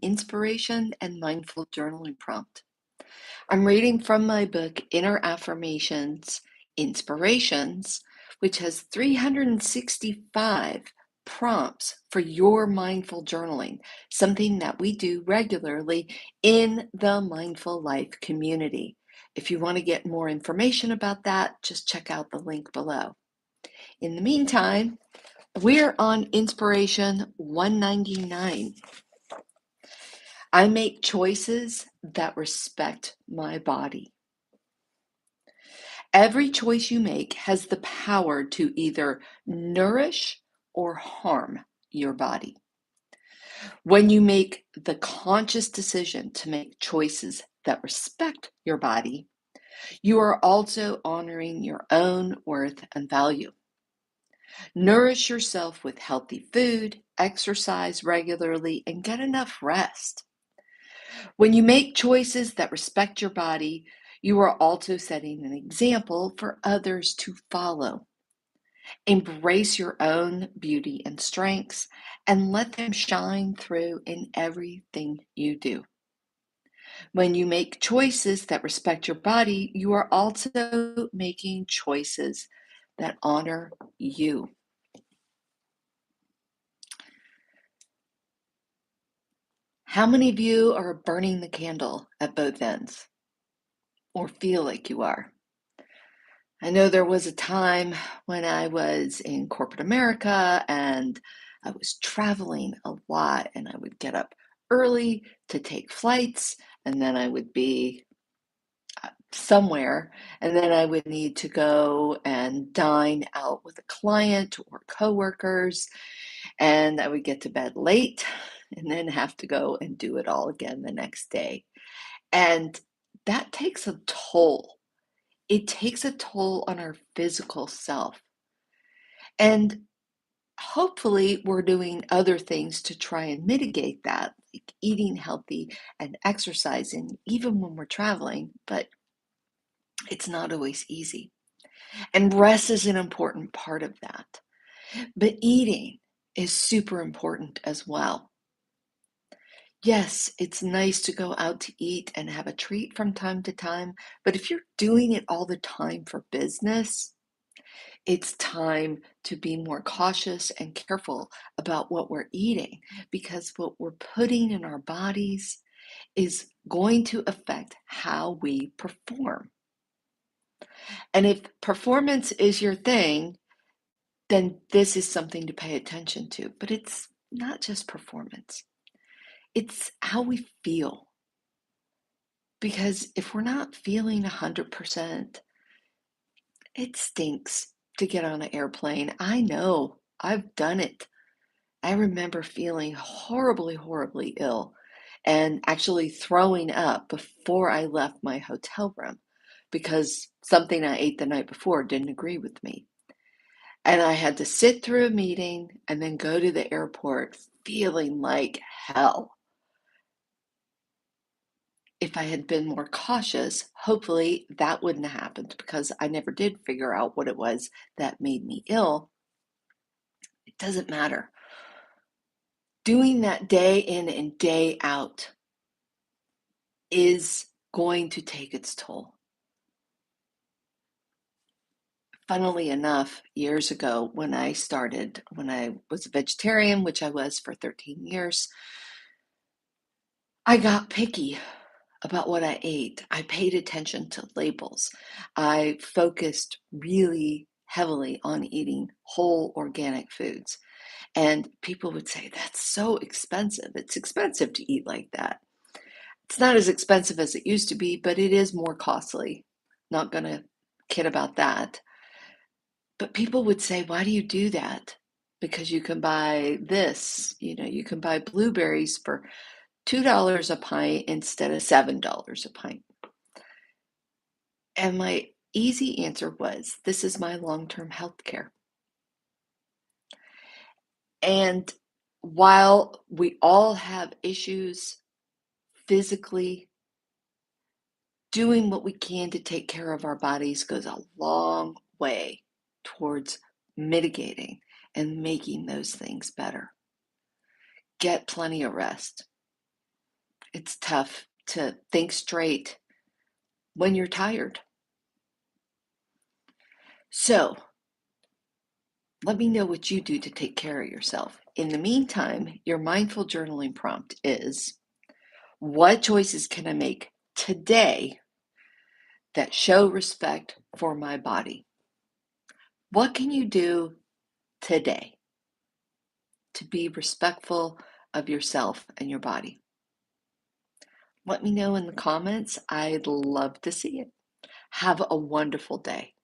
inspiration and mindful journaling prompt. I'm reading from my book, Inner Affirmations, Inspirations, which has 365 prompts for your mindful journaling, something that we do regularly in the Mindful Life community. If you want to get more information about that, just check out the link below. In the meantime, we're on Inspiration 199. I make choices that respect my body. Every choice you make has the power to either nourish or harm your body. When you make the conscious decision to make choices that respect your body, you are also honoring your own worth and value. Nourish yourself with healthy food, exercise regularly, and get enough rest. When you make choices that respect your body, you are also setting an example for others to follow. Embrace your own beauty and strengths and let them shine through in everything you do. When you make choices that respect your body, you are also making choices that honor you. How many of you are burning the candle at both ends or feel like you are? I know there was a time when I was in corporate America and I was traveling a lot, and I would get up early to take flights, and then I would be somewhere, and then I would need to go and dine out with a client or coworkers, and I would get to bed late and then have to go and do it all again the next day. And that takes a toll. It takes a toll on our physical self. And hopefully, we're doing other things to try and mitigate that, like eating healthy and exercising, even when we're traveling, but it's not always easy. And rest is an important part of that. But eating is super important as well. Yes, it's nice to go out to eat and have a treat from time to time, but if you're doing it all the time for business, it's time to be more cautious and careful about what we're eating, because what we're putting in our bodies is going to affect how we perform. And if performance is your thing, then this is something to pay attention to. But it's not just performance, it's how we feel. Because if we're not feeling 100%, it stinks to get on an airplane. I know, I've done it. I remember feeling horribly, horribly ill and actually throwing up before I left my hotel room because something I ate the night before didn't agree with me. And I had to sit through a meeting and then go to the airport feeling like hell. If I had been more cautious, hopefully that wouldn't have happened, because I never did figure out what it was that made me ill. It doesn't matter. Doing that day in and day out is going to take its toll. Funnily enough, years ago when I was a vegetarian, which I was for 13 years, I got picky about what I ate. I paid attention to labels. I focused really heavily on eating whole organic foods. And people would say, that's so expensive. It's expensive to eat like that. It's not as expensive as it used to be, but it is more costly. Not going to kid about that. But people would say, why do you do that? Because you can buy this, you can buy blueberries for $2 a pint instead of $7 a pint. And my easy answer was, this is my long-term health care. And while we all have issues physically, doing what we can to take care of our bodies goes a long way towards mitigating and making those things better. Get plenty of rest. It's tough to think straight when you're tired. So, let me know what you do to take care of yourself. In the meantime, your mindful journaling prompt is: what choices can I make today that show respect for my body? What can you do today to be respectful of yourself and your body? Let me know in the comments. I'd love to see it. Have a wonderful day.